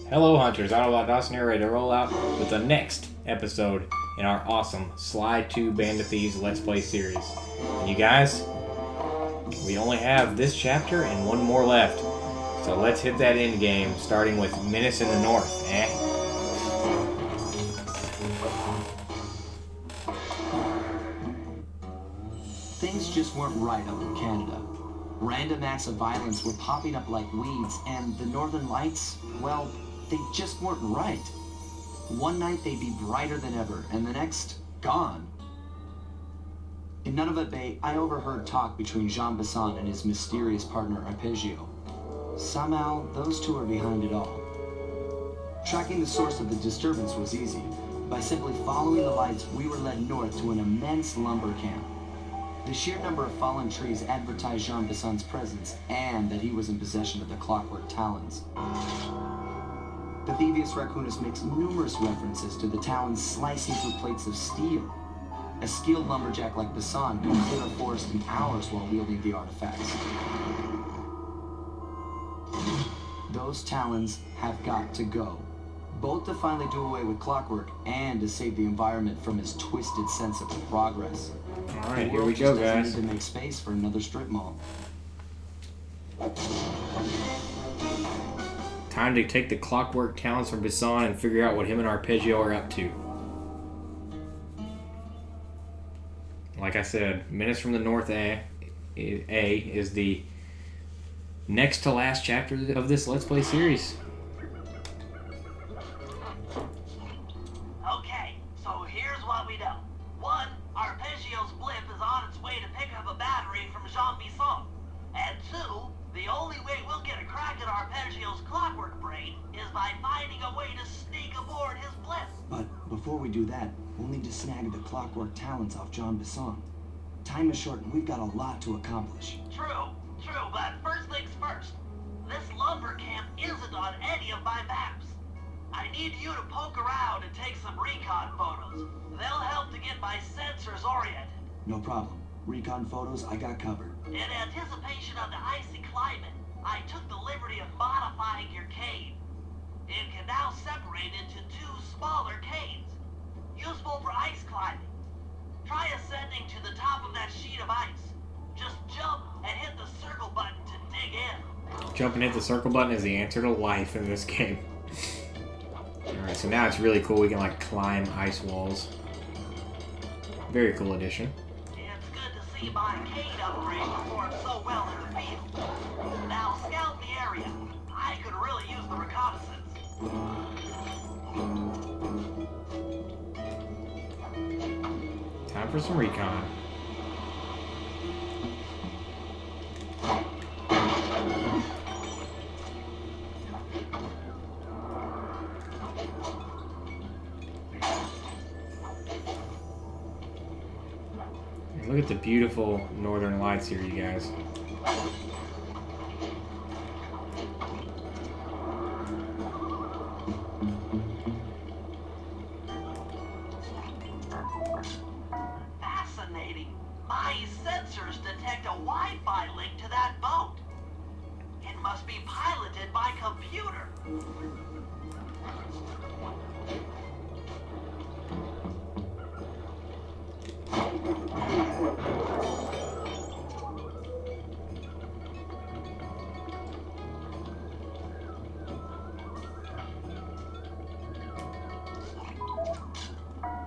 Hello Hunters, Autobot Dawson here, ready to roll out with the next episode in our awesome Sly 2 Band of Thieves Let's Play series. And you guys, we only have this chapter and one more left. So let's hit that end game, starting with Menace in the North, Things just weren't right up in Canada. Random acts of violence were popping up like weeds, and the Northern Lights, well, they just weren't right. One night they'd be brighter than ever, and the next, gone. In Nunavut Bay, I overheard talk between Jean Besson and his mysterious partner Arpeggio. Somehow, those two are behind it all. Tracking the source of the disturbance was easy. By simply following the lights, we were led north to an immense lumber camp. The sheer number of fallen trees advertised Jean Besson's presence and that he was in possession of the clockwork talons. The Thievius Raccoonus makes numerous references to the talons slicing through plates of steel. A skilled lumberjack like Besson can clear a forest in hours while wielding the artifacts. Those talons have got to go, both to finally do away with clockwork and to save the environment from his twisted sense of progress. Alright, here we go, guys. Need to make space for another strip mall. Time to take the clockwork talents from Besson and figure out what him and Arpeggio are up to. Like I said, Menace from the North A is the next to last chapter of this Let's Play series. Okay, so here's what we know. One, Arpeggio's blimp is on its way to pick up a battery from Jean Besson. And two, the only way we'll get a crack at Arpeggio's clockwork brain is by finding a way to sneak aboard his blimp. But before we do that, we'll need to snag the clockwork talents off Jean Besson. Time is short and we've got a lot to accomplish. True, but first things first. This lumber camp isn't on any of my maps. I need you to poke around and take some recon photos. They'll help to get my sensors oriented. No problem. Recon photos, I got covered. In anticipation of the icy climate, I took the liberty of modifying your cave. It can now separate into two smaller caves, useful for ice climbing. Try ascending to the top of that sheet of ice. Just jump and hit the circle button to dig in. Jump and hit the circle button is the answer to life in this game. Alright, so now it's really cool. We can like climb ice walls. Very cool addition. It's good to see my cane upgrade perform so well in the field. Now scout the area. I could really use the reconnaissance. Time for some recon. Look at the beautiful northern lights here, you guys. Fascinating. My sensors detect a Wi-Fi link to that boat. It must be piloted by computer.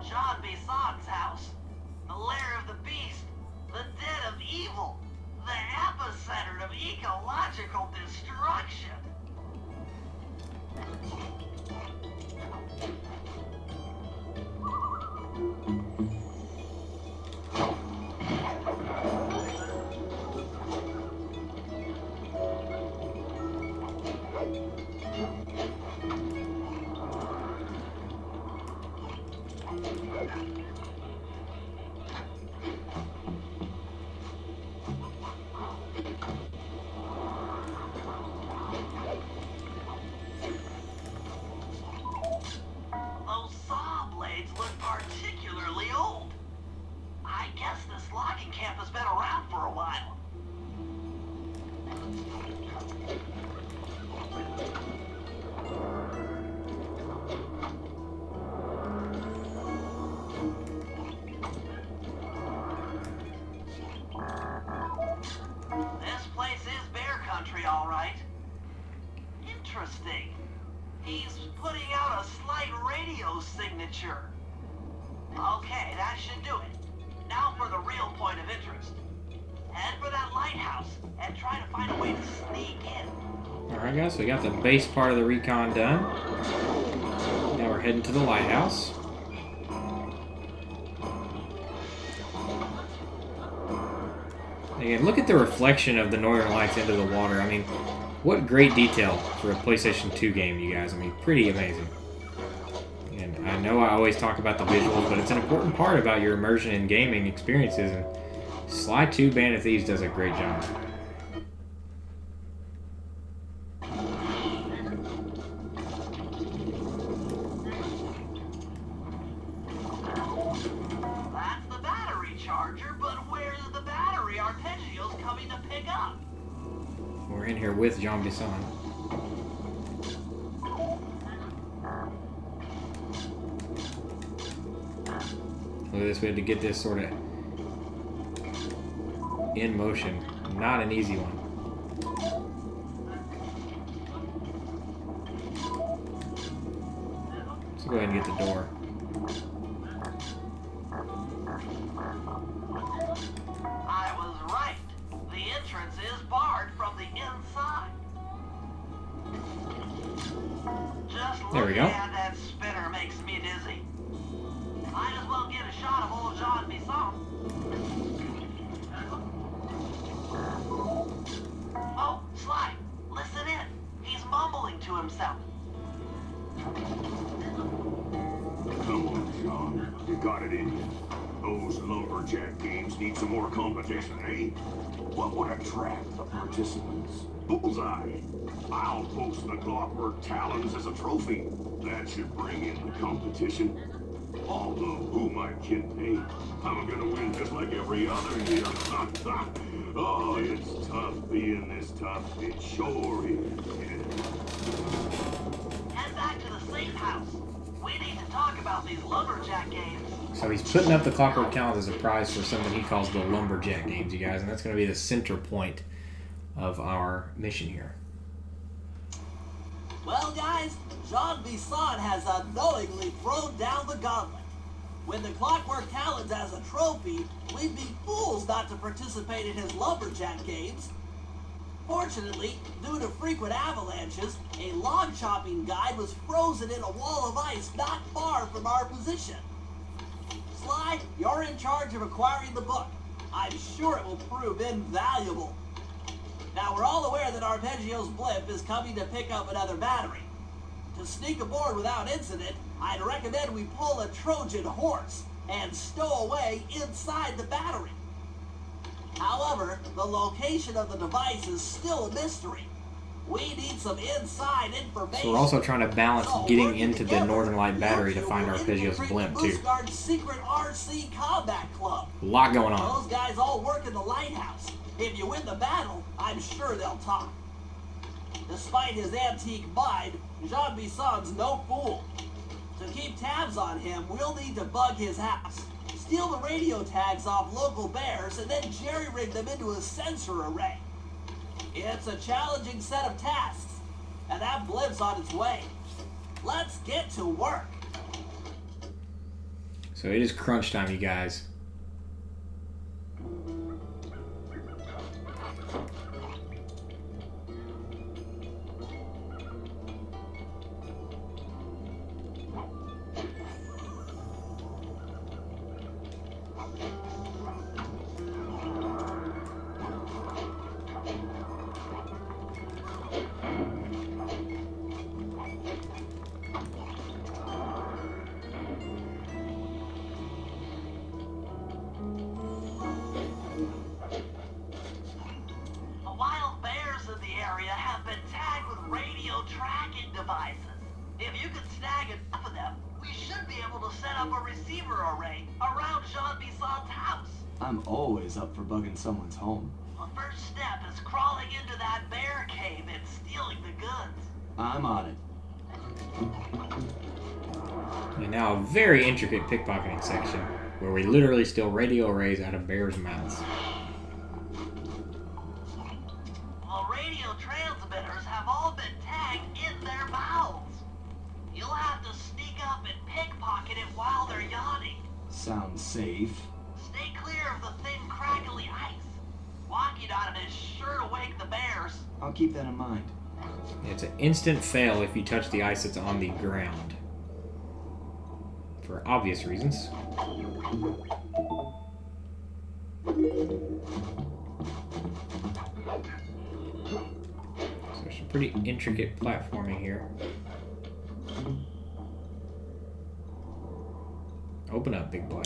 Jean Besson's house, the lair of the beast, the den of evil, the epicenter of ecological destruction. Those saw blades look particularly old. I guess this logging camp has been around for a while. right. Interesting. He's putting out a slight radio signature. Okay, that should do it. Now for the real point of interest. Head for that lighthouse and try to find a way to sneak in. Alright guys, so we got the base part of the recon done. Now we're heading to the lighthouse. Again, look at the reflection of the northern lights into the water. I mean, what great detail for a PlayStation 2 game, you guys. I mean, pretty amazing. And I know I always talk about the visuals, but it's an important part about your immersion in gaming experiences, and Sly 2 Band of Thieves does a great job. That's the battery charger, but where's the battery Arpeggio's coming to pick up? We're in here with Jean Bisson. Look at this, we had to get this sort of in motion. Not an easy one. Let's go ahead and get the door. I was right. The entrance is barred from the inside. Just There we looking go. at that spinner makes me dizzy. Might as well get a shot of old Jean Bisson. Oh, Sly, listen in. He's mumbling to himself. Come on, John. You got it in you. Those lumberjack games need some more competition, eh? What would attract the participants? Bullseye. I'll post the Clockwork Talons as a trophy. That should bring in the competition. Although, who am I kidding, eh? I'm gonna win just like every other year. Oh, it's tough being this tough. It sure is. Head back to the safe house. We need to talk about these lumberjack games. So he's putting up the Clockwork Talons as a prize for something he calls the Lumberjack games, you guys, and that's going to be the center point of our mission here. Well, guys, Jean Bisson has unknowingly thrown down the gauntlet. With the Clockwork Talons as a trophy, we'd be fools not to participate in his lumberjack games. Fortunately, due to frequent avalanches, a log chopping guide was frozen in a wall of ice not far from our position. Sly, you're in charge of acquiring the book. I'm sure it will prove invaluable. Now, we're all aware that Arpeggio's blimp is coming to pick up another battery. To sneak aboard without incident, I'd recommend we pull a Trojan horse and stow away inside the battery. However, the location of the device is still a mystery. We need some inside information. So we're also trying to balance getting into the Northern Light battery to find Arpeggio's blimp, too. Guard's secret RC combat club. A lot going on. Those guys all work in the lighthouse. If you win the battle, I'm sure they'll talk. Despite his antique mind, Jean Bisson's no fool. To keep tabs on him, we'll need to bug his house, steal the radio tags off local bears, and then jerry-rig them into a sensor array. It's a challenging set of tasks, and that blimp's on its way. Let's get to work. So it is crunch time, you guys. Wild bears in the area have been tagged with radio tracking devices. If you could snag enough of them, we should be able to set up a receiver array around Jean Bisson's house. I'm always up for bugging someone's home. The first step is crawling into that bear cave and stealing the goods. I'm on it. And now a very intricate pickpocketing section where we literally steal radio arrays out of bears' mouths. The radio transmitter smugglers have all been tagged in their mouths. You'll have to sneak up and pickpocket it while they're yawning. Sounds safe. Stay clear of the thin, crackly ice. Walking on it is sure to wake the bears. I'll keep that in mind. It's an instant fail if you touch the ice that's on the ground. For obvious reasons. So there's some pretty intricate platforming here. Open up, big boy.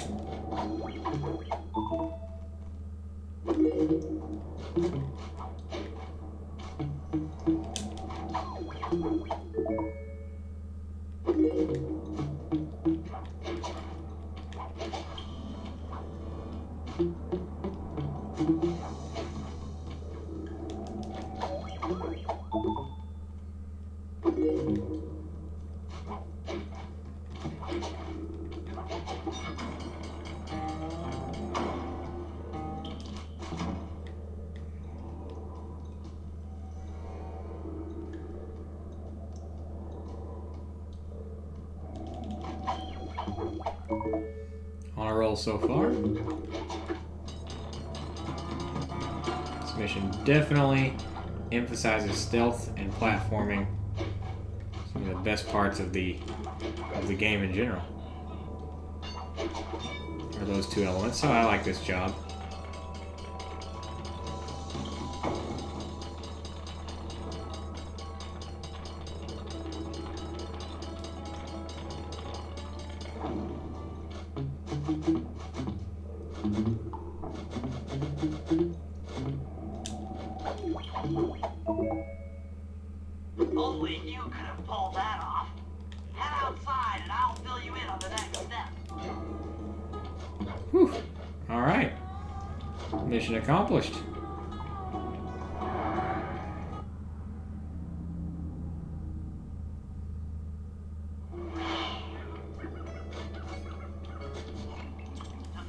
On a roll so far. This mission definitely emphasizes stealth and platforming. Some of the best parts of the game in general are those two elements. So I like this job. Only you could have pulled that off. Head outside and I'll fill you in on the next step. Whew. All right. Mission accomplished. To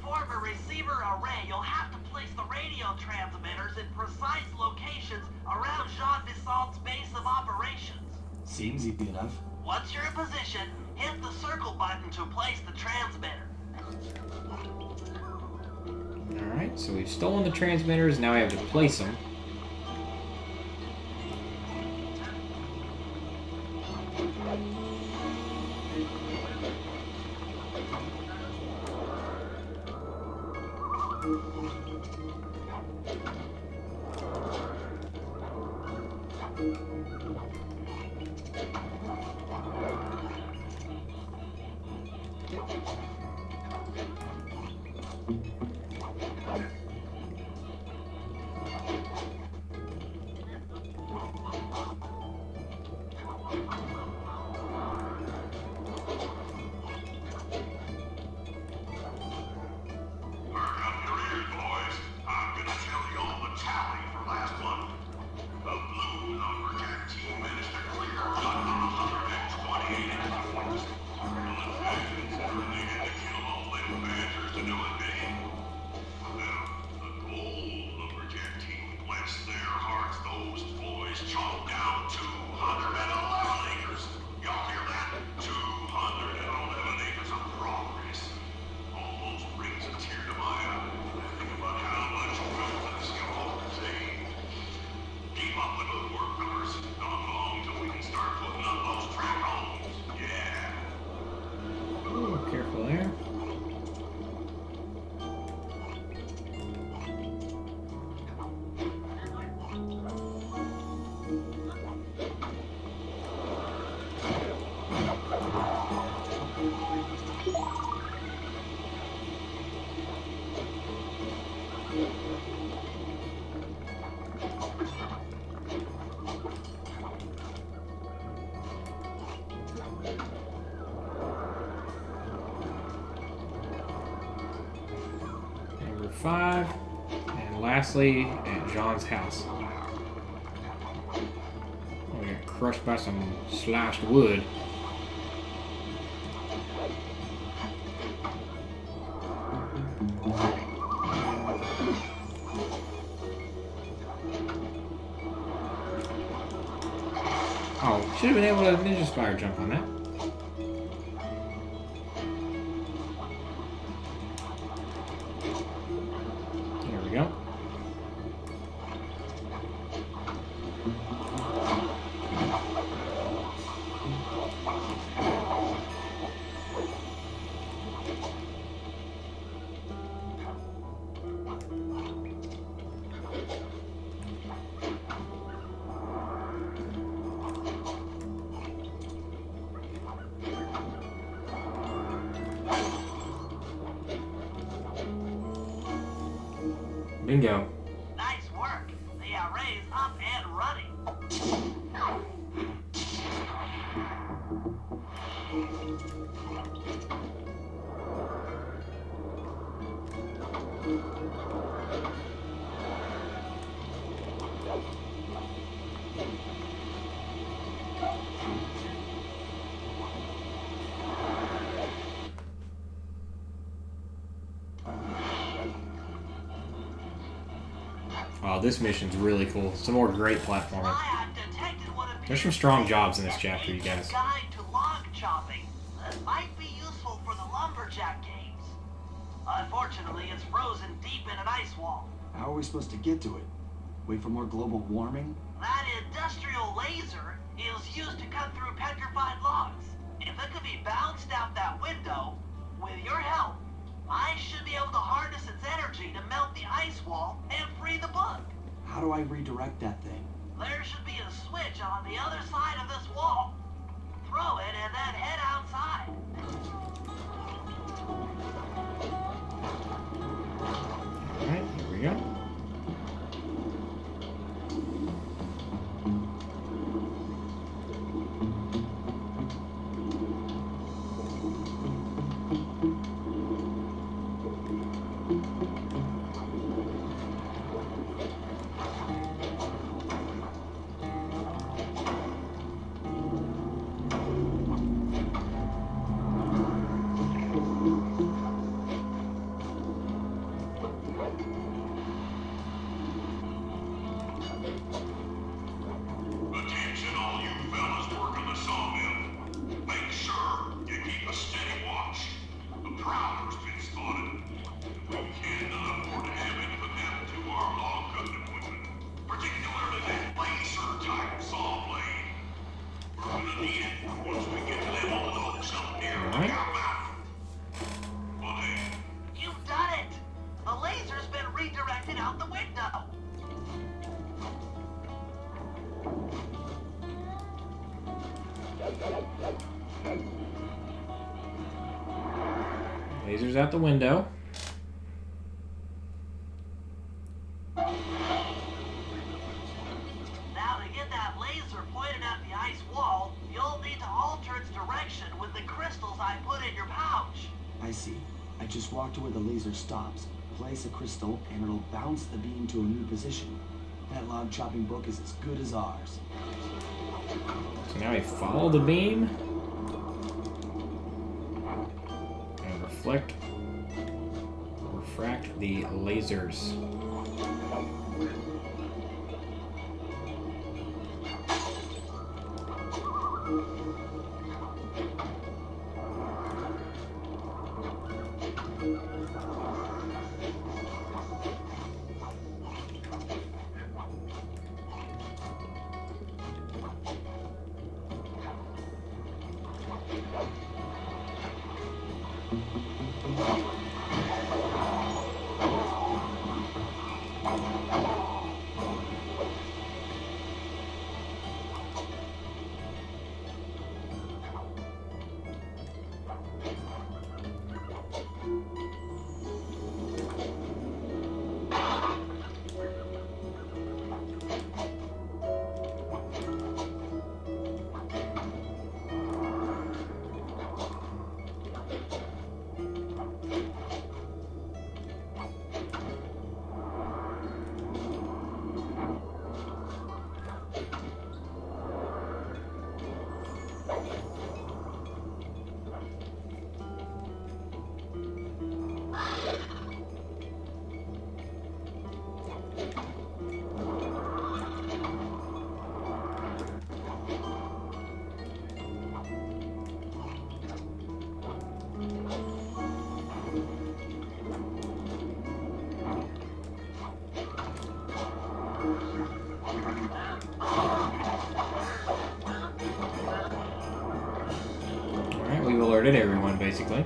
form a receiver array, you'll have to place the radio transmitters in precise locations around Jean Bissont's base of operations. Seems easy enough. Once you're in position, hit the circle button to place the transmitter. Alright, so we've stolen the transmitters, now we have to place them. Careful there. Number 5, and lastly at John's house. Oh, we got crushed by some sliced wood. Oh, should have been able to ninja spire jump on that. There we go. Bingo. Nice work. The array's up and running. Oh, this mission's really cool. Some more great platforming. I've detected what appears There's some strong jobs in this chapter, you guys. Guide to log chopping. That might be useful for the lumberjack games. Unfortunately, it's frozen deep in an ice wall. How are we supposed to get to it? Wait for more global warming? That industrial laser is used to cut through petrified logs. If it could be bounced out that window, with your help, I should be able to harness its energy to melt the ice wall and free the bug. How do I redirect that thing? There should be a switch on the other side of this wall. Throw it and then head outside. Alright, here we go. Attention all you fellas working the sawmill. Make sure you keep a steady watch. The prowler's been spotted. We cannot afford to have anything happen to our log cutting equipment. Particularly that laser-type saw blade. We're gonna need it once we get them old logs up near our mouth. But hey, You've done it! The laser's been redirected out the window. Laser's out the window. Now to get that laser pointed at the ice wall, you'll need to alter its direction with the crystals I put in your pouch. I see. I just walk to where the laser stops, place a crystal, and it'll bounce the beam to a new position. That log chopping book is as good as ours. So now we follow the beam. And refract the lasers. alerted everyone, basically.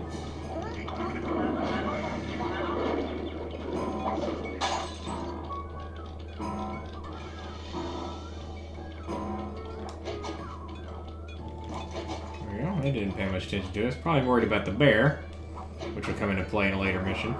There we go. They didn't pay much attention to us. Probably worried about the bear, which will come into play in a later mission.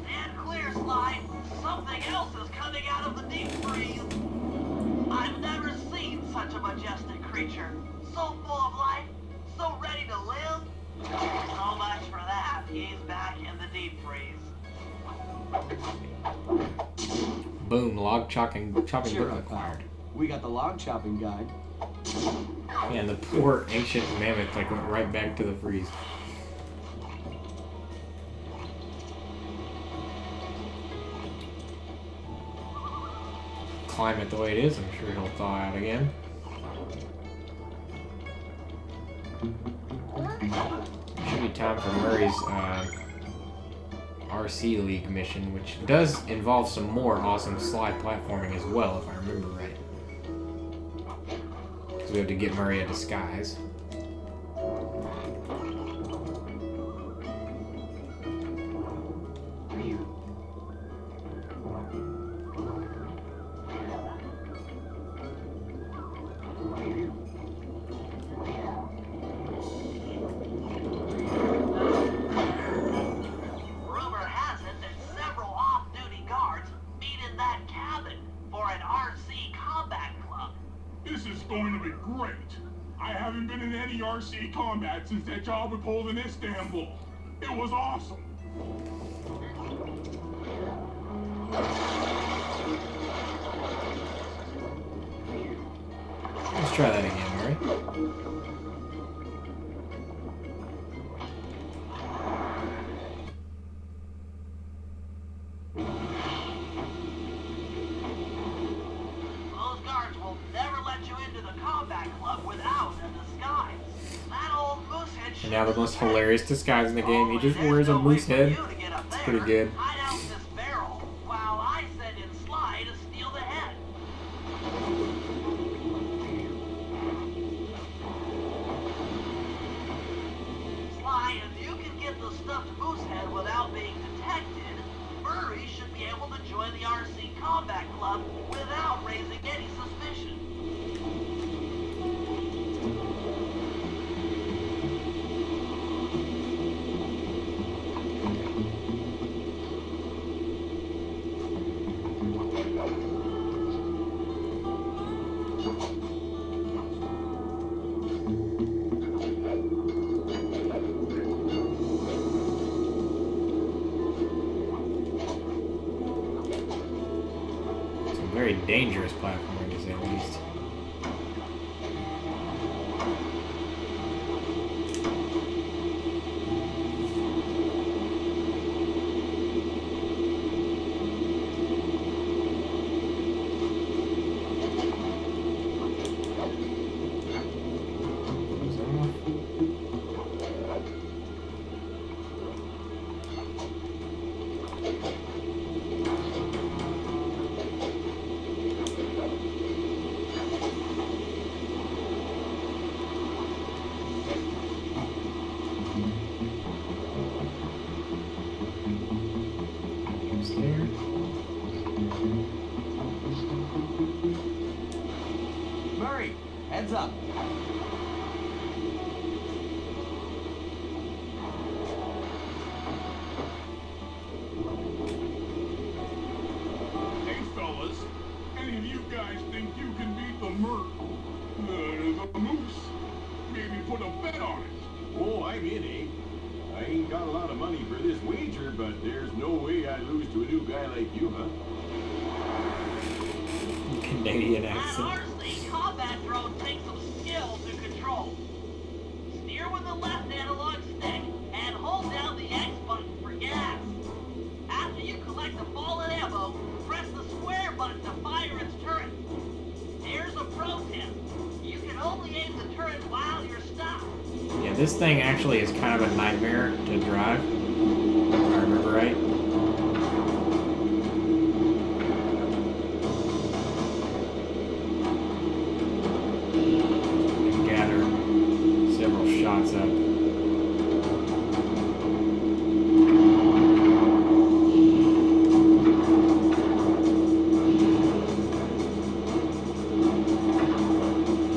Stand clear, Sly. Something else is coming out of the deep freeze. I've never seen such a majestic creature. So full of life, so ready to live. So much for that. He's back in the deep freeze. Boom, log chopping Cheer book up, pal. acquired. We got the log chopping guide. And the poor ancient mammoth like went right back to the freeze. Climate the way it is, I'm sure he'll thaw out again. Should be time for Murray's RC League mission, which does involve some more awesome slide platforming as well, if I remember right. Because we have to get Murray a disguise. Rumor has it that several off-duty guards meet in that cabin for an RC combat club. This is going to be great. I haven't been in any RC combat since that job we pulled in Istanbul. It was awesome. Let's try that again, Murray. Those guards will never let you into the combat club without a disguise. That old moose head And now the most hilarious disguise in the game, he just wears a moose head. It's pretty good. Hide out in this barrel while I send in Sly to steal the head. Sly, if you can get the stuffed moose head without being detected, Murray should be able to join the RC Combat Club without raising any suspicion. Some very dangerous platforming, to say the least. Goes off. Goes there. Murray, heads up. Hey, fellas. any of you guys think you can beat the the moose, maybe put a bet on it. Oh, I'm in, eh? I ain't got a lot of money for this wager, but there's no way I lose to a new guy like you, huh? Canadian That accent. RC combat drone takes some skill to control. Steer with the left analog stick and hold down the X button for gas. After you collect the fallen ammo, press the square button to fire its turret. Here's a pro tip. You can only aim the turret while you're stopped. Yeah, this thing actually is kind of a nightmare to drive, if I remember right. And gather several shots up.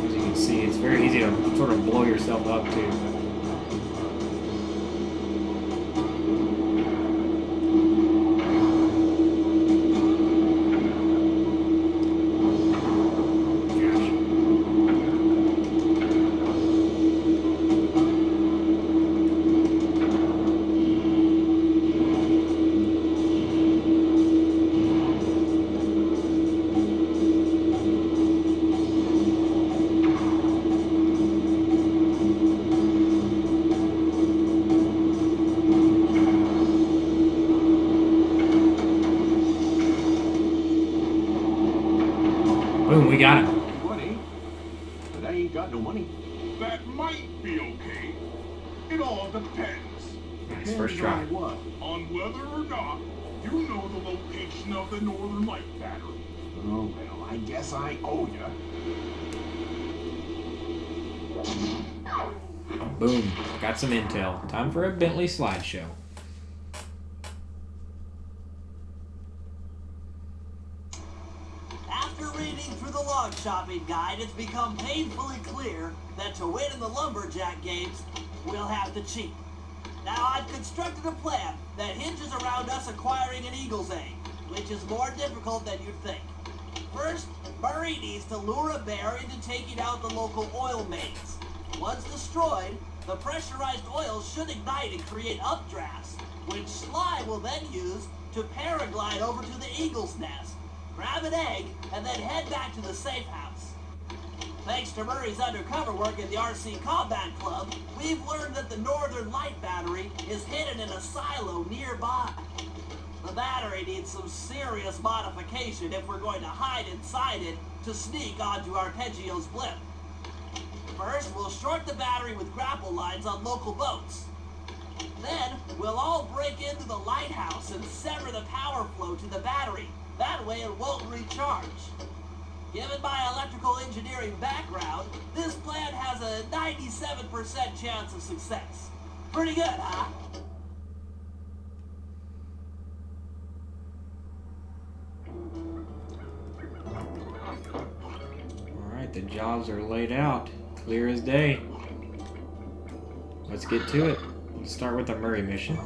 As you can see, it's very easy to sort of blow yourself up too. Boom, we got him. What, eh? But I ain't got no money. That might be okay. It all depends Nice, first try. Depends on what? on whether or not you know the location of the Northern Light Battery. Oh, well, I guess I owe ya. Boom, got some intel. Time for a Bentley slideshow. After reading through the log shopping guide, it's become painfully clear that to win in the lumberjack games, we'll have to cheat. Now, I've constructed a plan that hinges around us acquiring an eagle's egg, which is more difficult than you'd think. First, Murray needs to lure a bear into taking out the local oil mains. Once destroyed, the pressurized oil should ignite and create updrafts, which Sly will then use to paraglide over to the eagle's nest, grab an egg, and then head back to the safe house. Thanks to Murray's undercover work at the RC Combat Club, we've learned that the Northern Light Battery is hidden in a silo nearby. The battery needs some serious modification if we're going to hide inside it to sneak onto Arpeggio's blimp. First, we'll short the battery with grapple lines on local boats. Then, we'll all break into the lighthouse and sever the power flow to the battery. That way it won't recharge. Given my electrical engineering background, this plan has a 97% chance of success. Pretty good, huh? Alright, the jobs are laid out. Clear as day. Let's get to it. Let's start with the Murray mission.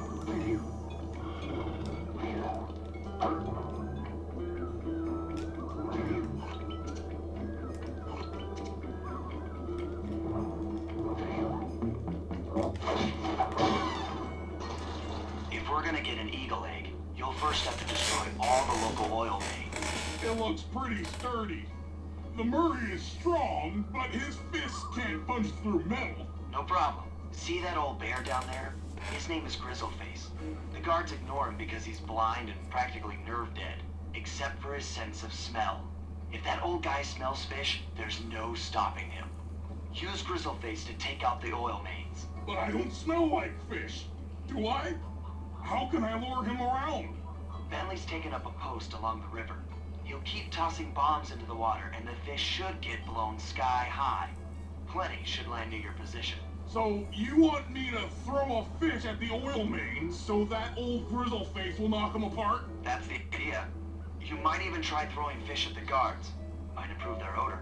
If we're gonna get an eagle egg, you'll first have to destroy all the local oil mains. It looks pretty sturdy. The Murray is strong, but his fists can't punch through metal. No problem. See that old bear down there? His name is Grizzleface. The guards ignore him because he's blind and practically nerve dead, except for his sense of smell. If that old guy smells fish, there's no stopping him. Use Grizzleface to take out the oil mains. But I don't smell like fish. Do I? How can I lure him around? Bentley's taken up a post along the river. He'll keep tossing bombs into the water, and the fish should get blown sky high. Plenty should land near your position. So you want me to throw a fish at the oil mains so that old Grizzleface will knock him apart? That's the idea. You might even try throwing fish at the guards. Might improve their odor.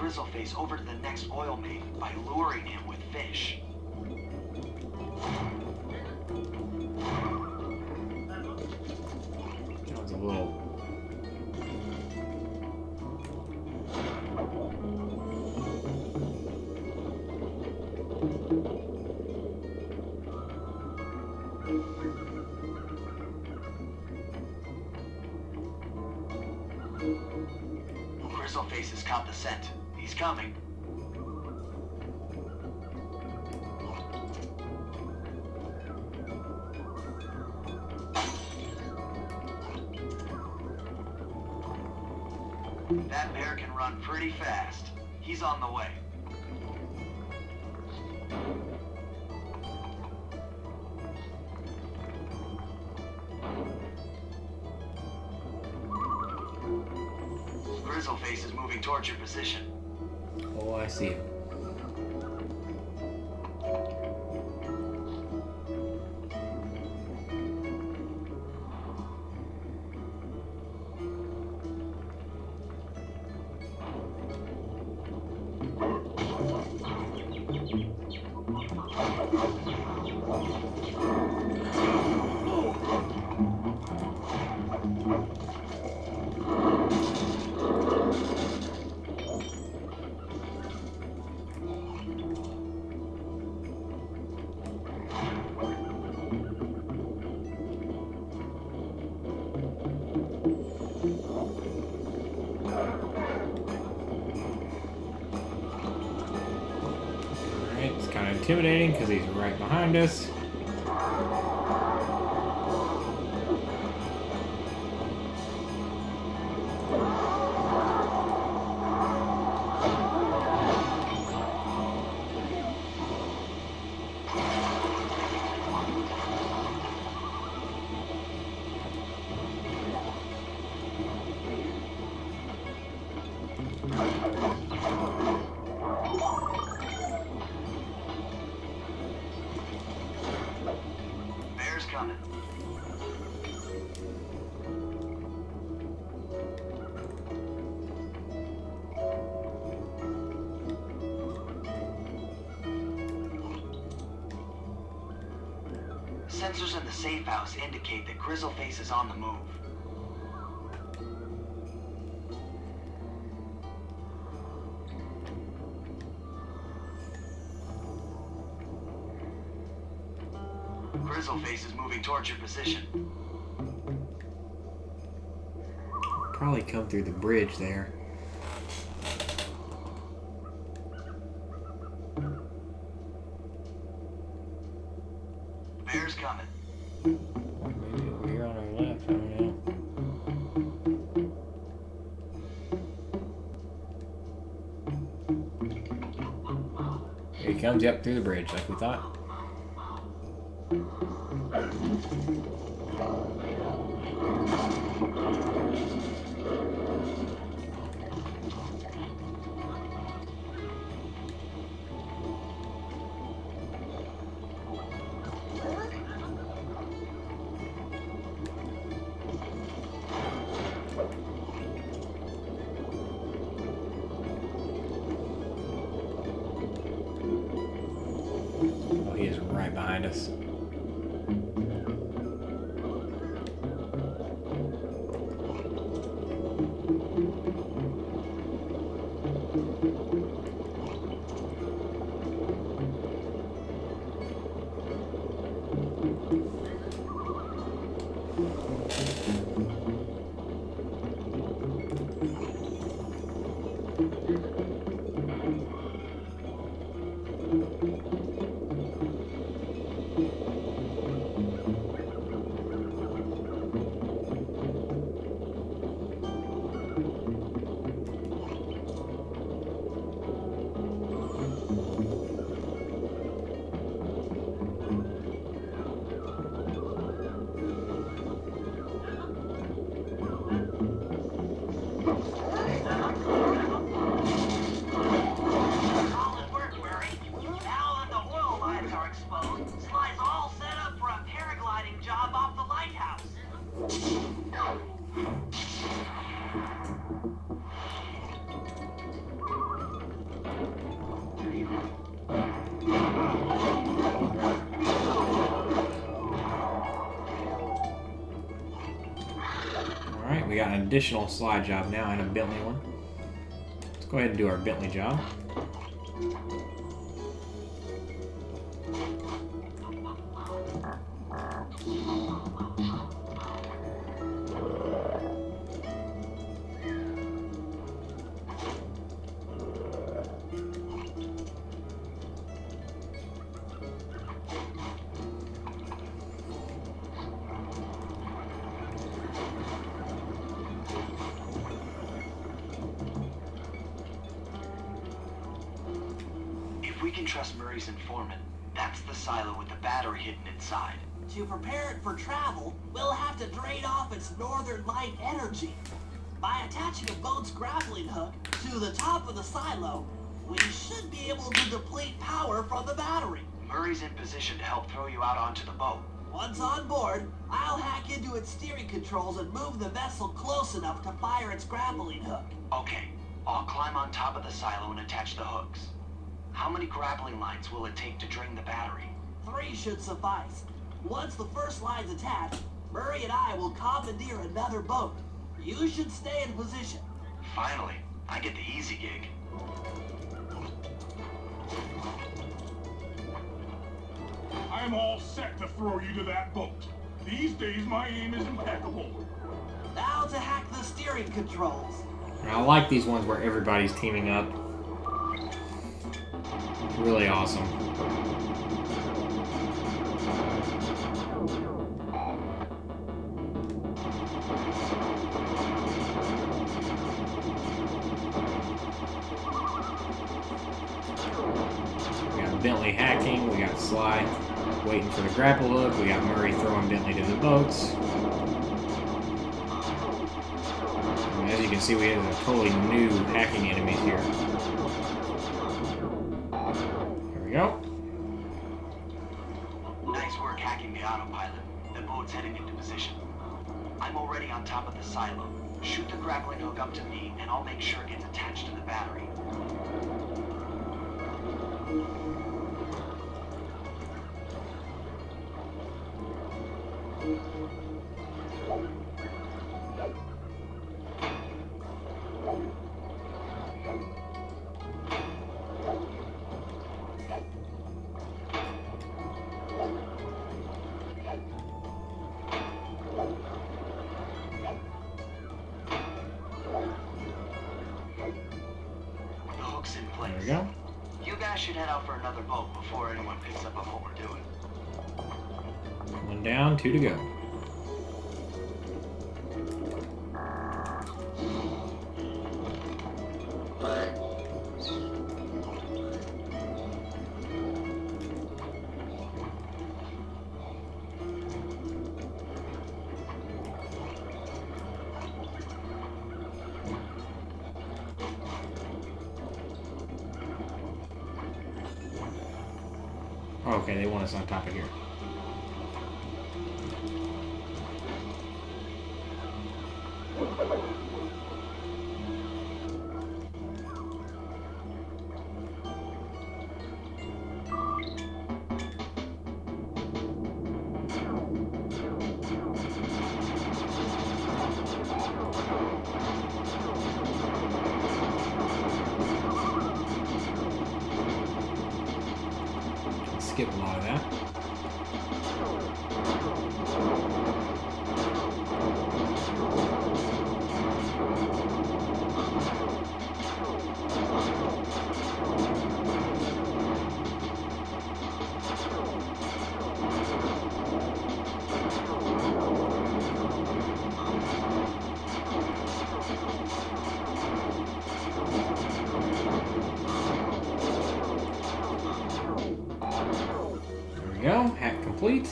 Grizzleface over to the next oil main by luring him with fish. That was a little... Grizzleface has caught the scent. He's coming. That bear can run pretty fast. He's on the way. Grizzleface is moving towards your position. Oh, I see him. It's kind of intimidating because he's right behind us. Bear's coming. Sensors in the safe house indicate that Grizzleface is on the move. Grizzleface is moving towards your position. Probably come through the bridge there. Bear's coming. Maybe over here on our left, I don't know. Here he comes, yep, through the bridge like we thought. Oh, he is right behind us. Solid work, Murray. Now that the oil lines are exposed, Sly's all set up for a paragliding job off the lighthouse. we got an additional slide job now and a Bentley one. Let's go ahead and do our Bentley job. If we can trust Murray's informant, that's the silo with the battery hidden inside. To prepare it for travel, we'll have to drain off its northern light energy. By attaching a boat's grappling hook to the top of the silo, we should be able to deplete power from the battery. Murray's in position to help throw you out onto the boat. Once on board, I'll hack into its steering controls and move the vessel close enough to fire its grappling hook. Okay, I'll climb on top of the silo and attach the hooks. How many grappling lines will it take to drain the battery? 3 should suffice. Once the first line's attached, Murray and I will commandeer another boat. You should stay in position. Finally, I get the easy gig. I'm all set to throw you to that boat. These days, my aim is impeccable. Now to hack the steering controls. I like these ones where everybody's teaming up. It's really awesome. We got Bentley hacking, we got Sly waiting for the grapple hook, we got Murray throwing Bentley to the boats. And as you can see, we have a totally new hacking enemies here. Here we go. Nice work hacking the autopilot. The boat's heading into position. I'm already on top of the silo. Shoot the grappling hook up to me, and I'll make sure it gets attached to the battery. The hook's in place. There we go. You guys should head out for another boat before anyone picks up on what we're doing. 1 down, 2 to go. Okay, they want us on top of here. Skip a lot of that. There we go, hack complete.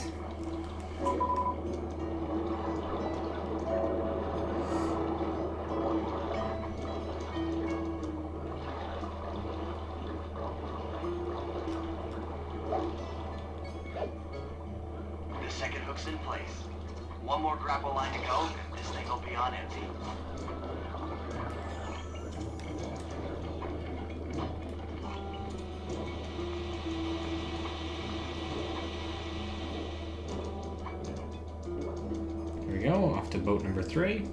The second hook's in place. One more grapple line to go, and this thing will be on empty. There we go, off to boat number 3.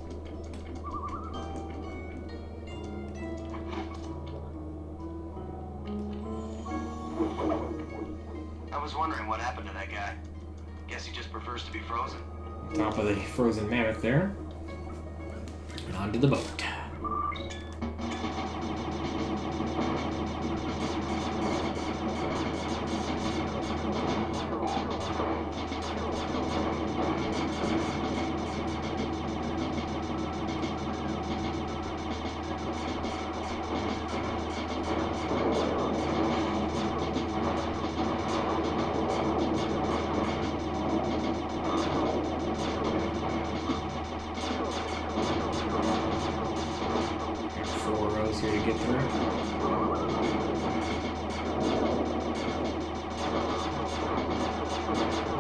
of that guy. Guess he just prefers to be frozen. Top of the frozen mammoth there. And onto the boat. Here to get through.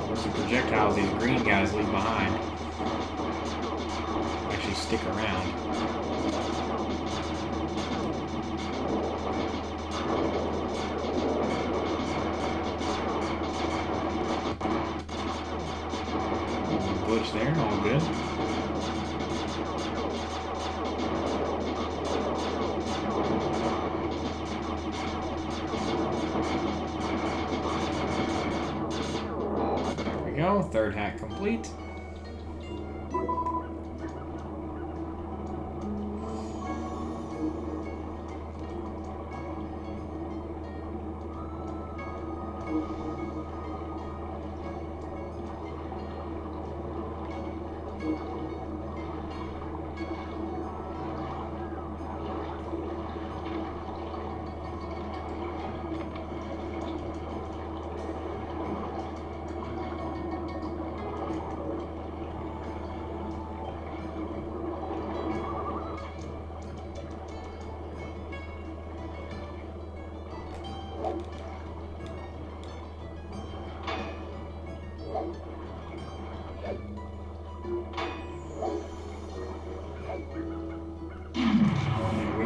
There's some projectiles these green guys leave behind. Actually stick around. Glitch there, all good. Third hack complete.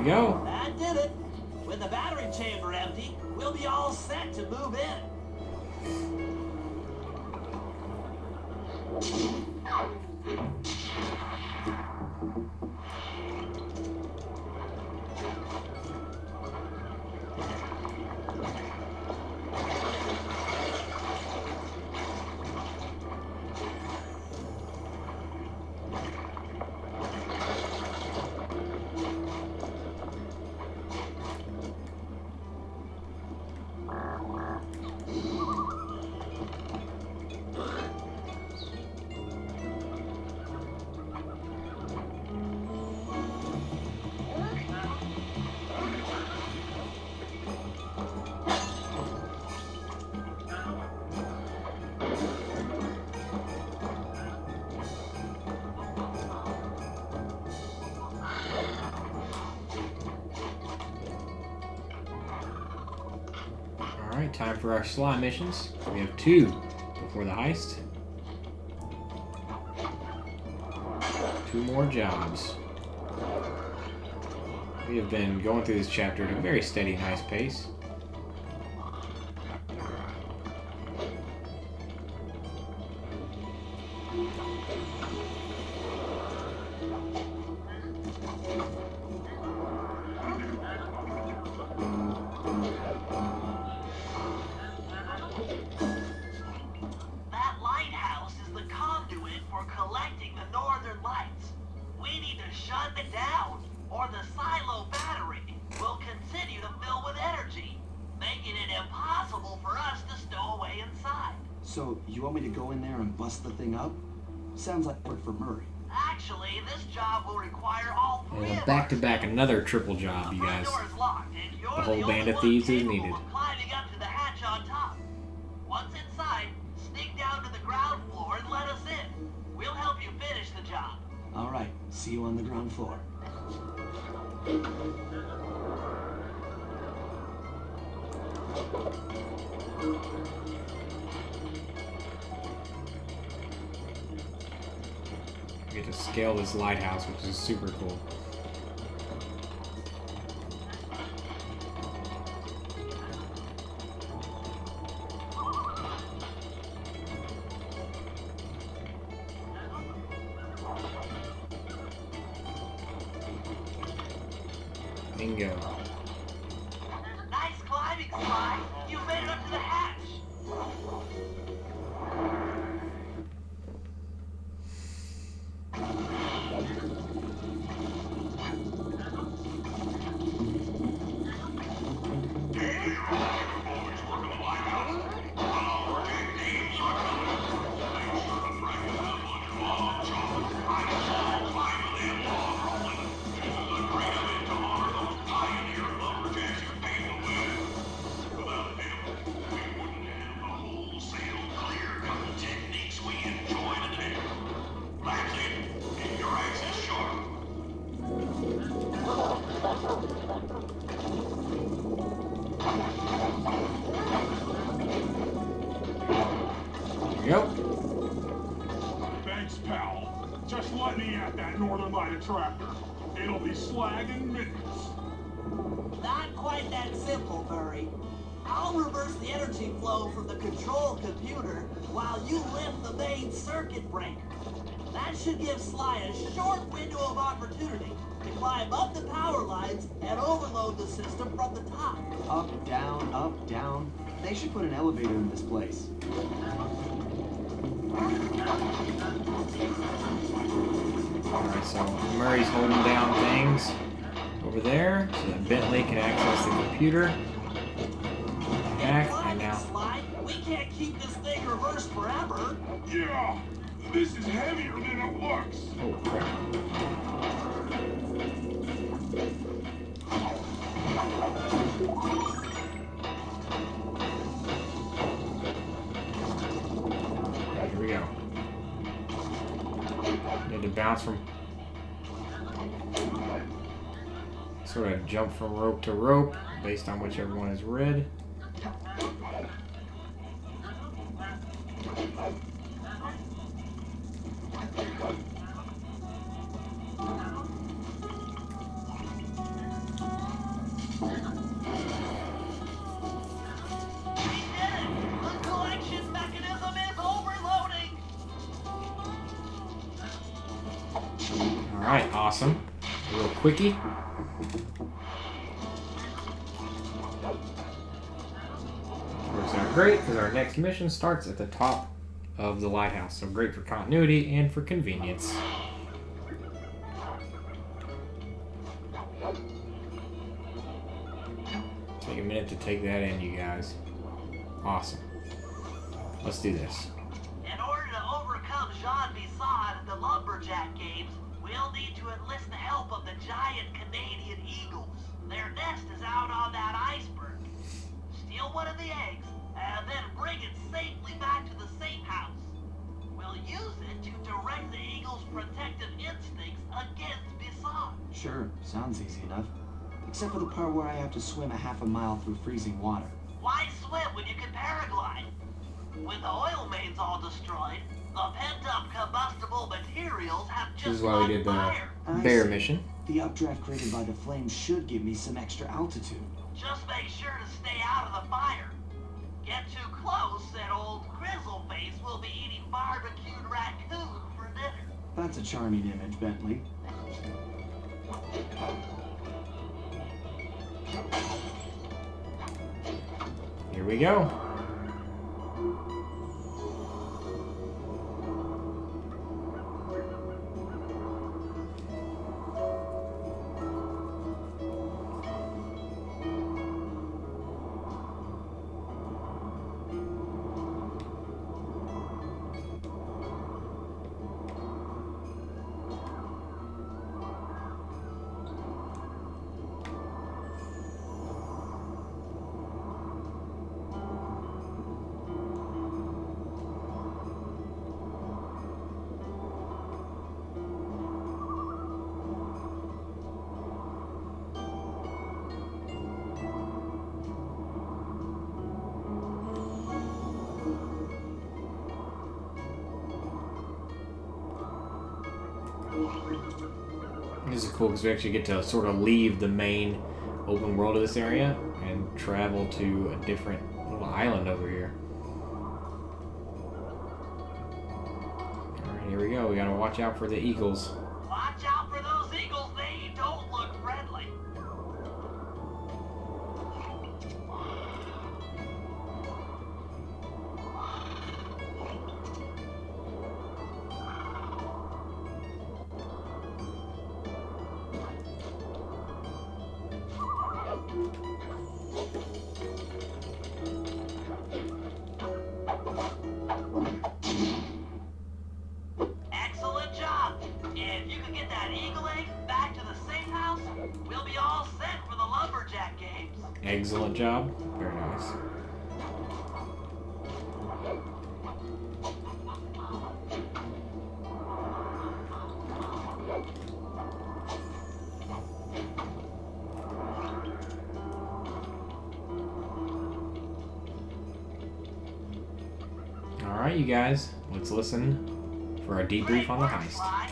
Go. That did it. With the battery chamber empty, we'll be all set to move in. Alright, time for our slot missions. We have 2 before the heist. 2 more jobs. We have been going through this chapter at a very steady, nice pace. So, you want me to go in there and bust the thing up? Sounds like work for Murray. Actually, this job will require all 3 of us. Back to back, another triple job, you guys. The front door is locked, and you're The whole the band only of one thieves is capable needed. of climbing up to the hatch on top. Once inside, sneak down to the ground floor and let us in. We'll help you finish the job. All right, see you on the ground floor. We get to scale this lighthouse, which is super cool. Bingo. Nice climbing, Sly. You made it up to the hatch. we go. Thanks, pal. Just let me at that Northern Light attractor. It'll be slag in minutes. Not quite that simple, Murray. I'll reverse the energy flow from the control computer while you lift the main circuit breaker. That should give Sly a short window of opportunity to climb up the power lines and overload the system from the top. Up, down, up, down. They should put an elevator in this place. Alright, so Murray's holding down things over there so that Bentley can access the computer. Back, and now. Sly, we can't keep this thing reversed forever. Yeah, this is heavier than it looks. Oh, crap. Okay, here we go. Need to bounce from... sort of jump from rope to rope based on whichever one is red. Alright, awesome. A little quickie. Works out great because our next mission starts at the top of the lighthouse. So great for continuity and for convenience. Take a minute to take that in, you guys. Awesome. Let's do this. In order to overcome Jean Bison and the Lumberjack games, we'll need to enlist the help of the giant Canadian eagles. Their nest is out on that iceberg. Steal one of the eggs, and then bring it safely back to the safe house. We'll use it to direct the eagle's protective instincts against Bison. Sure, sounds easy enough. Except for the part where I have to swim a half a mile through freezing water. Why swim when you can paraglide? With the oil mains all destroyed, the pent-up combustible materials have just This is why we did the fire. bear see. mission. The updraft created by the flames should give me some extra altitude. Just make sure to stay out of the fire. Get too close and old Grizzleface will be eating barbecued raccoon for dinner. That's a charming image, Bentley. Here we go. This is cool because we actually get to sort of leave the main open world of this area and travel to a different little island over here. Alright, here we go. We gotta watch out for the eagles. Watch out for those eagles, they don't look friendly. Excellent job. If you can get that eagle egg back to the safe house, we'll be all set for the Lumberjack games. Excellent job. Very nice. Alright, you guys, let's listen for a debrief on the heist. Sly.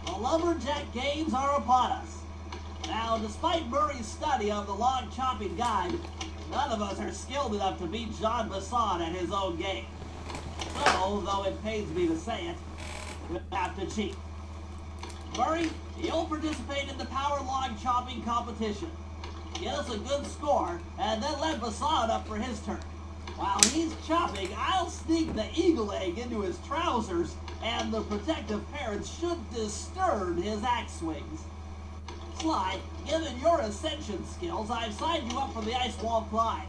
The Lumberjack Games are upon us. Now, despite Murray's study of the log chopping guide, none of us are skilled enough to beat Jean Bassan at his own game. So, though it pains me to say it, we'll have to cheat. Murray, you'll participate in the power log chopping competition. Get us a good score, and then let Bassan up for his turn. While he's chopping, I'll sneak the eagle egg into his trousers, and the protective parents should disturb his axe swings. Sly, given your ascension skills, I've signed you up for the ice wall climb.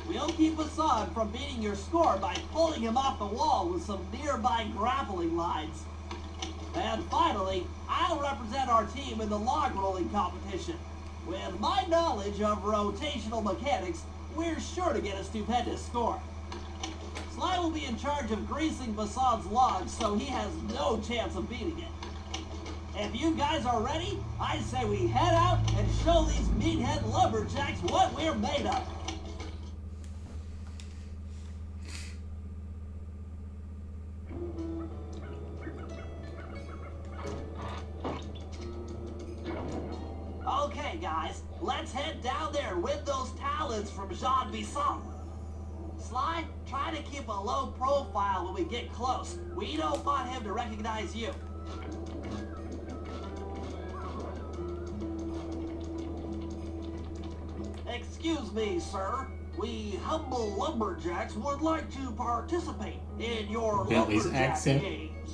We'll keep Bassan from beating your score by pulling him off the wall with some nearby grappling lines. And finally, I'll represent our team in the log rolling competition. With my knowledge of rotational mechanics, we're sure to get a stupendous score. Sly will be in charge of greasing Bassan's logs, so he has no chance of beating it. If you guys are ready, I say we head out and show these meathead lumberjacks what we're made of. Okay, guys, let's head down there with those talents from Jean Bisson. Sly, try to keep a low profile when we get close. We don't want him to recognize you. Excuse me, sir. We humble lumberjacks would like to participate in your Bentley's lumberjack accent. games.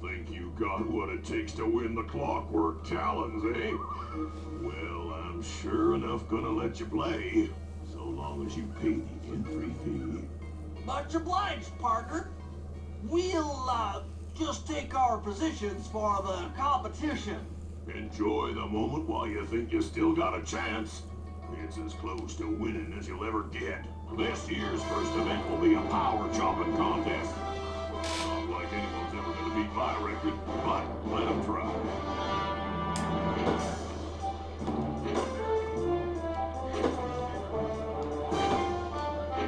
Think you got what it takes to win the Clockwork Talons, eh? Well, I'm sure enough gonna let you play, so long as you pay the entry fee. Much obliged, partner. We'll, just take our positions for the competition. Enjoy the moment while you think you still got a chance. It's as close to winning as you'll ever get. This year's first event will be a power chopping contest. Not like anyone's ever gonna beat my record, but let them try.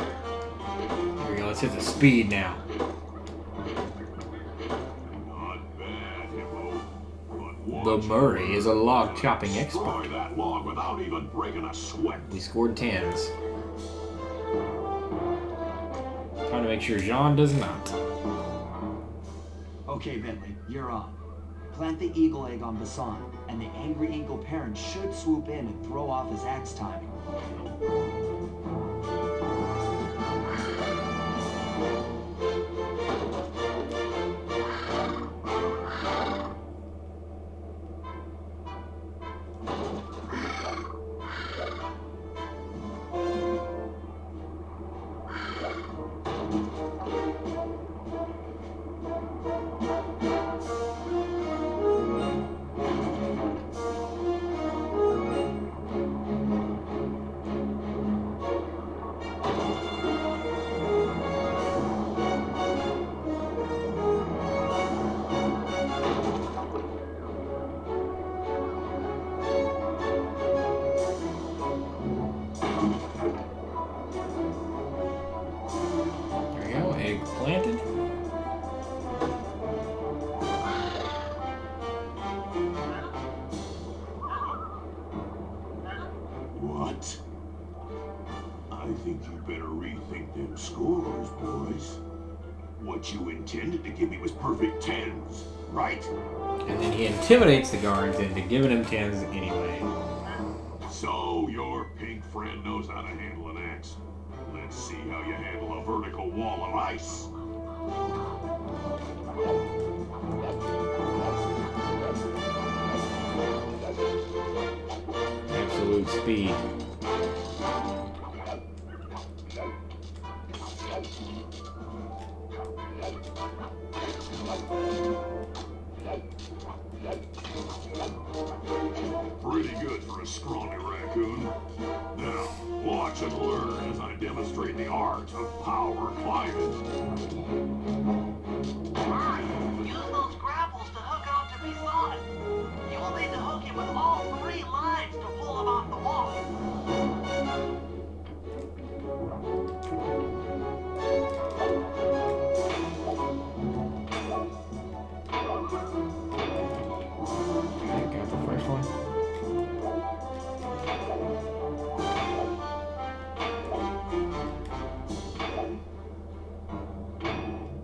Here we go, let's hit the speed now. Not bad, Hippo. But The watch Murray your is a log words. chopping Destroy expert. that log without even breaking a sweat. We scored 10s. Trying to make sure Jean does not. Okay, Bentley, you're on. Plant the eagle egg on Bassan, and the angry eagle parent should swoop in and throw off his axe timing. There we go, egg planted. What? I think you better rethink them scores, boys. What you intended to give me was perfect 10s, right? And then he intimidates the guards into giving him 10s anyway. So your pink friend knows how to handle an axe. Let's see how you handle a vertical wall of ice. Absolute speed. Pretty good for a scrawny raccoon. Now, watch and learn as I demonstrate the art of power climbing. Murray, use those grapples to hook onto be sawed. You will need to hook him with all 3 lines to pull him off the wall. Okay, got the first one.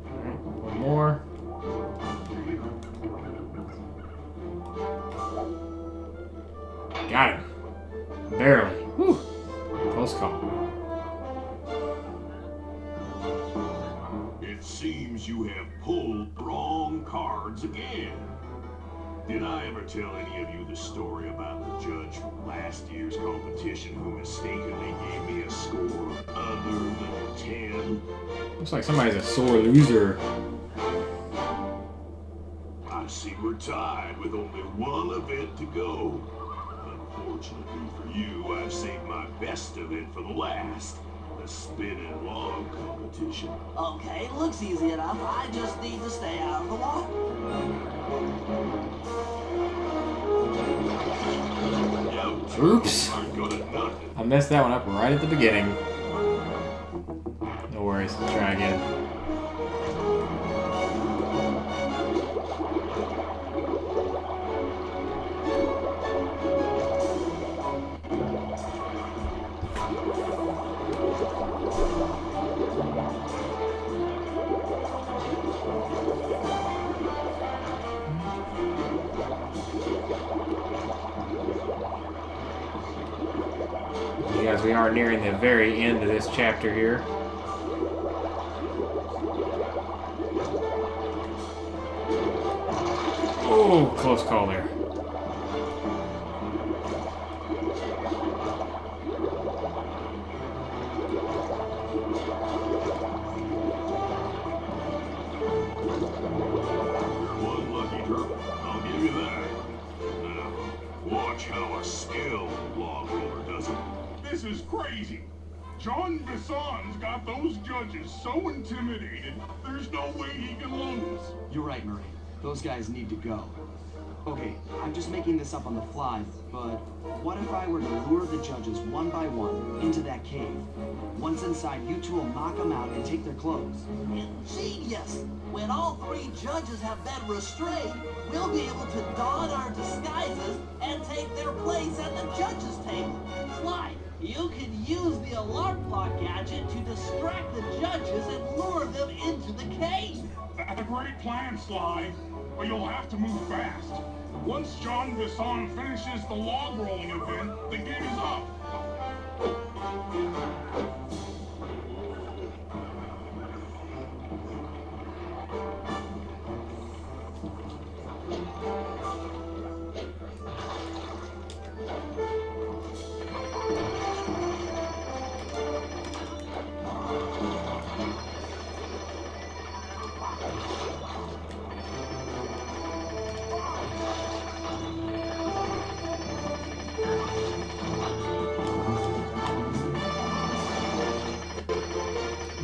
Alright, one more. Got him. Barely. Whew. Close call. It seems you have pulled wrong cards again. Did I ever tell any of you the story about the judge from last year's competition who mistakenly gave me a score other than a 10? Looks like somebody's a sore loser. I see we're tied with only one event to go. Unfortunately for you, I've saved my best event for the last. The spinning log competition. Okay, looks easy enough. I just need to stay out of the water. Oops. Aren't good at nothing. I messed that one up right at the beginning. No worries. Let's try again. You guys, we are nearing the very end of this chapter here. Oh, close call there. One lucky turtle, I'll give you that. Now, watch how a skilled log roller does it. This is crazy. John Bison's got those judges so intimidated, there's no way he can lose. You're right, Murray. Those guys need to go. Okay, I'm just making this up on the fly, but what if I were to lure the judges one by one into that cave? Once inside, you two will knock them out and take their clothes. Ingenious! When all 3 judges have been restrained, we'll be able to don our disguises and take their place at the judges' table. Sly, you can use the alarm clock gadget to distract the judges and lure them into the cave. That's a great plan, Sly, but you'll have to move fast. Once John Bison finishes the log rolling event, the game is up.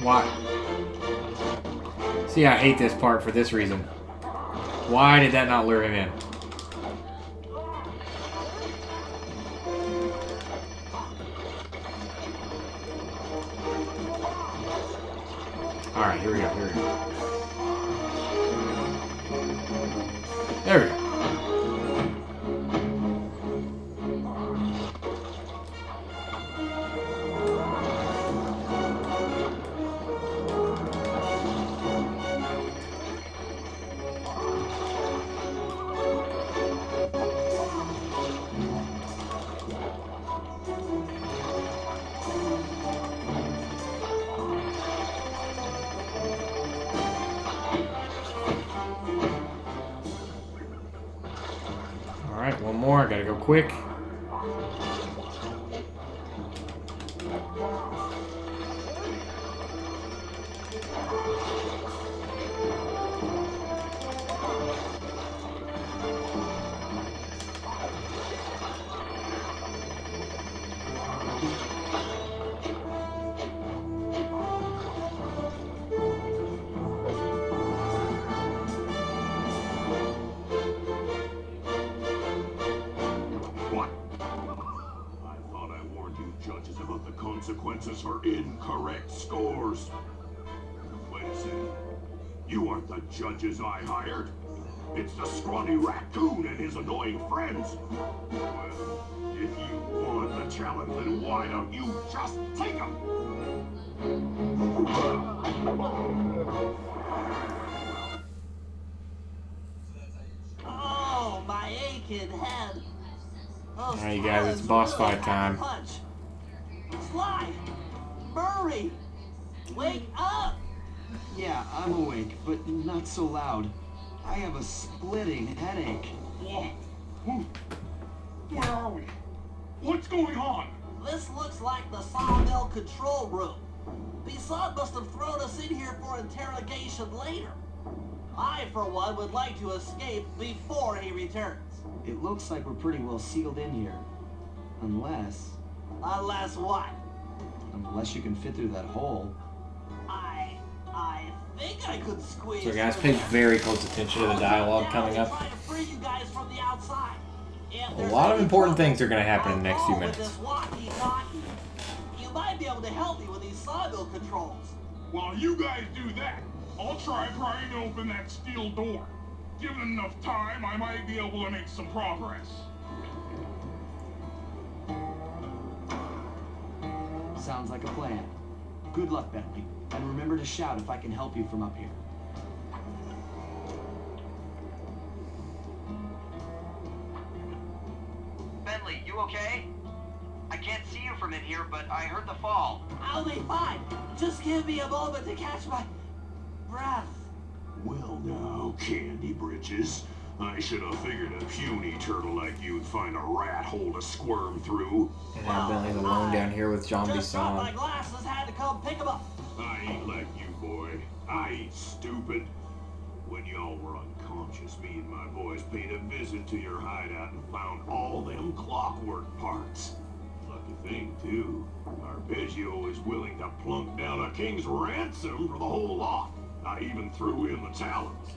Why? See, I hate this part for this reason. Why did that not lure him in? Alright, here we go, here we go. There we go. Alright, one more. I gotta go quick. consequences for incorrect scores. Wait a second. You aren't the judges I hired. It's the scrawny raccoon and his annoying friends. Well, if you want the challenge, then why don't you just take them? Oh, my aching head. Those Alright, you guys, it's talons boss really fight pack a time. punch. Sly! Murray! Wake up! Yeah, I'm awake, but not so loud. I have a splitting headache. Where are we? What's going on? This looks like the sawmill control room. Bisson must have thrown us in here for interrogation later. I, for one, would like to escape before he returns. It looks like we're pretty well sealed in here. Unless Unless what? you can fit through that hole. I think I could squeeze. So guys, through pay there. very close attention to the dialogue Now coming to up. try to free you guys from the outside. If A there's lot of any important trouble, things are going to happen in the next few I'll call with minutes. this walkie-talkie. You might be able to help me with these sawmill controls. While you guys do that, I'll try prying open that steel door. Given enough time, I might be able to make some progress. Sounds like a plan. Good luck, Bentley. And remember to shout if I can help you from up here. Bentley, you okay? I can't see you from in here, but I heard the fall. I'll be fine. Just give me a moment to catch my breath. Well now, Candy Britches. I should have figured a puny turtle like you'd find a rat hole to squirm through. And now Bentley's alone down here with John Just dropped my Bisson. glasses, had to come pick them up. I ain't like you, boy. I ain't stupid. When y'all were unconscious, me and my boys paid a visit to your hideout and found all them clockwork parts. Lucky thing, too. Arpeggio is willing to plunk down a king's ransom for the whole lot. I even threw in the talons.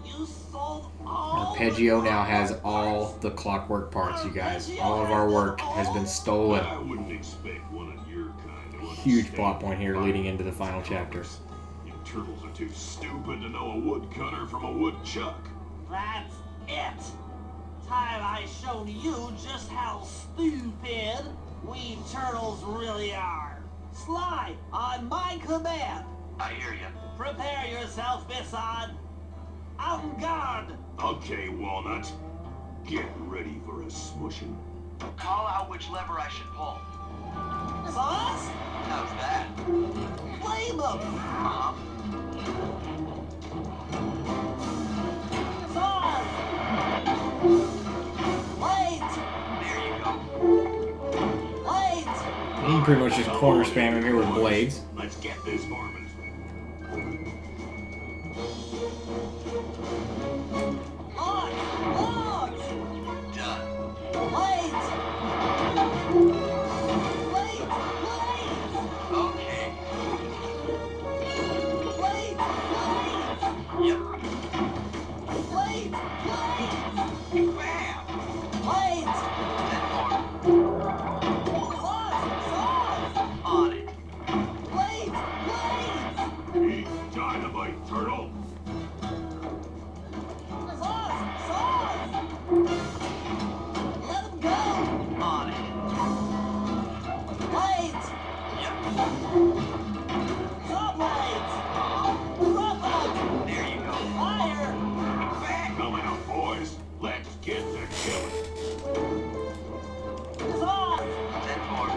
You sold all Arpeggio the now has clockwork all parts. the clockwork parts, you guys. All of our work has been stolen. I wouldn't expect one of your kind to Huge understand plot point here fighting leading into the final chapter. You turtles are too stupid to know a woodcutter from a woodchuck. That's it. Time I showed you just how stupid we turtles really are. Sly, on my command. I hear you. Prepare yourself, Bisson. En garde. Okay, Walnut. Get ready for a smushing. Call out which lever I should pull. Sauce? How's that? Flame 'em. Uh-huh. Sauce. Wait. There you go. Wait. You can pretty much just corner spam him here with blades. Let's get this varmint. Logs. Done. Wait. Wait. Okay. Wait. Yep. Wait. Bam! Wait. Ten more. Sauce. On it. Wait. Eat dynamite, turtle. Sauce. Let him go. On it. Wait. Yep. Saw blades. Uh-huh. Drop 'em. There you go. Fire. Bam! Coming up, boys. Let's get to killing. Sauce. Ten more.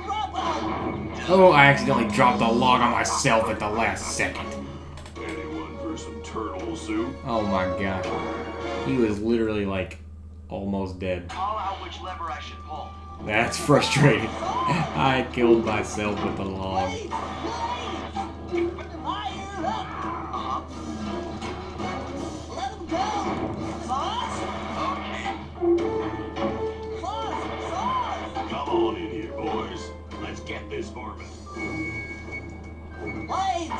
Drop 'em. Oh, I accidentally dropped the log on myself at the last second. Anyone for some turtle soup? Oh my gosh. He was literally like almost dead. Call out which lever I should pull. That's frustrating. I killed myself with the log. Wait. Fire up. Uh-huh. Let him go. Sauce. Okay. Sauce. Come on in here, boys. Let's get this varmint. Wait.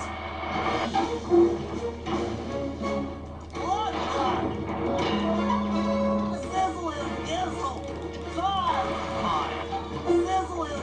Log shot. Sizzle his gizzle. Sauce. On it. Sizzle his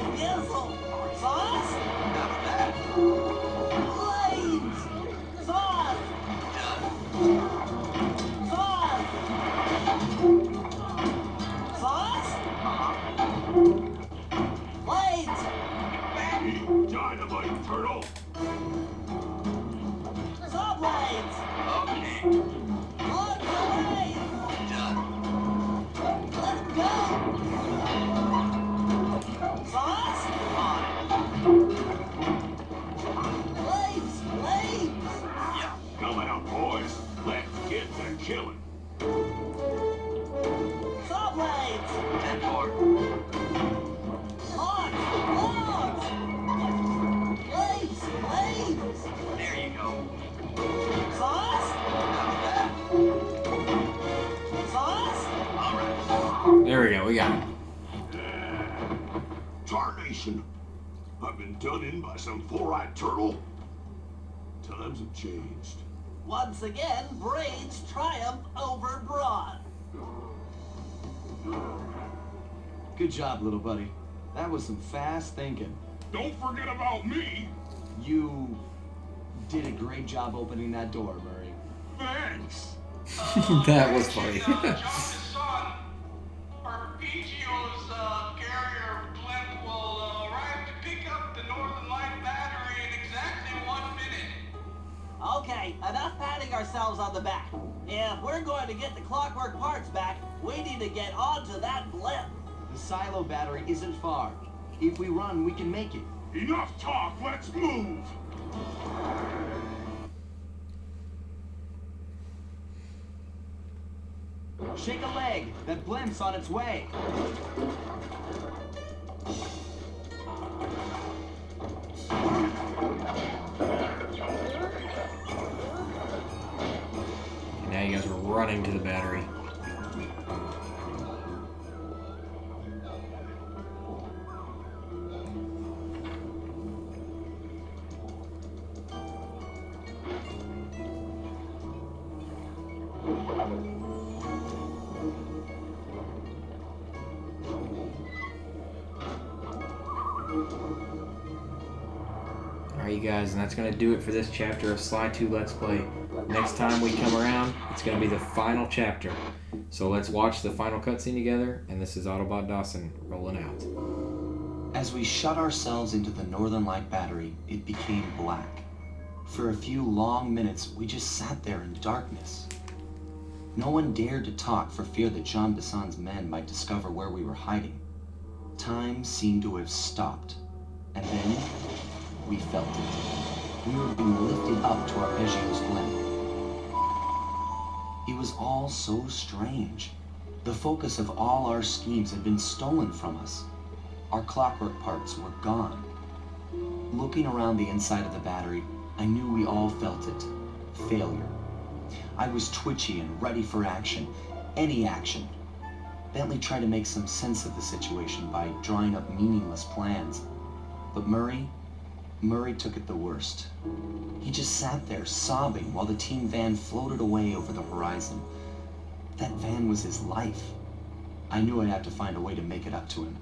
we got him. Tarnation! I've been done in by some four-eyed turtle? Times have changed. Once again, brains triumph over brawn. Good job, little buddy. That was some fast thinking. Don't forget about me. You did a great job opening that door, Murray. Thanks. That was funny. John Desson, Arpeggio's carrier blimp will arrive to pick up the Northern Light battery in exactly 1 minute. Okay, enough patting ourselves on the back. If we're going to get the clockwork parts back, we need to get onto that blimp. The silo battery isn't far. If we run, we can make it. Enough talk, let's move. Shake a leg. That blimp's on its way. And now you guys are running to the battery. Alright, you guys, and that's going to do it for this chapter of Sly 2 Let's Play. Next time we come around, it's going to be the final chapter. So let's watch the final cutscene together, and this is Autobot Dawson rolling out. As we shut ourselves into the Northern Light battery, it became black. For a few long minutes, we just sat there in darkness. No one dared to talk for fear that John Besson's men might discover where we were hiding. Time seemed to have stopped, and then we felt it. We were being lifted up to Arpeggio's blimp. It was all so strange. The focus of all our schemes had been stolen from us. Our clockwork parts were gone. Looking around the inside of the battery, I knew we all felt it. Failure. I was twitchy and ready for action. Any action. Bentley tried to make some sense of the situation by drawing up meaningless plans. But Murray took it the worst. He just sat there sobbing while the team van floated away over the horizon. That van was his life. I knew I'd have to find a way to make it up to him.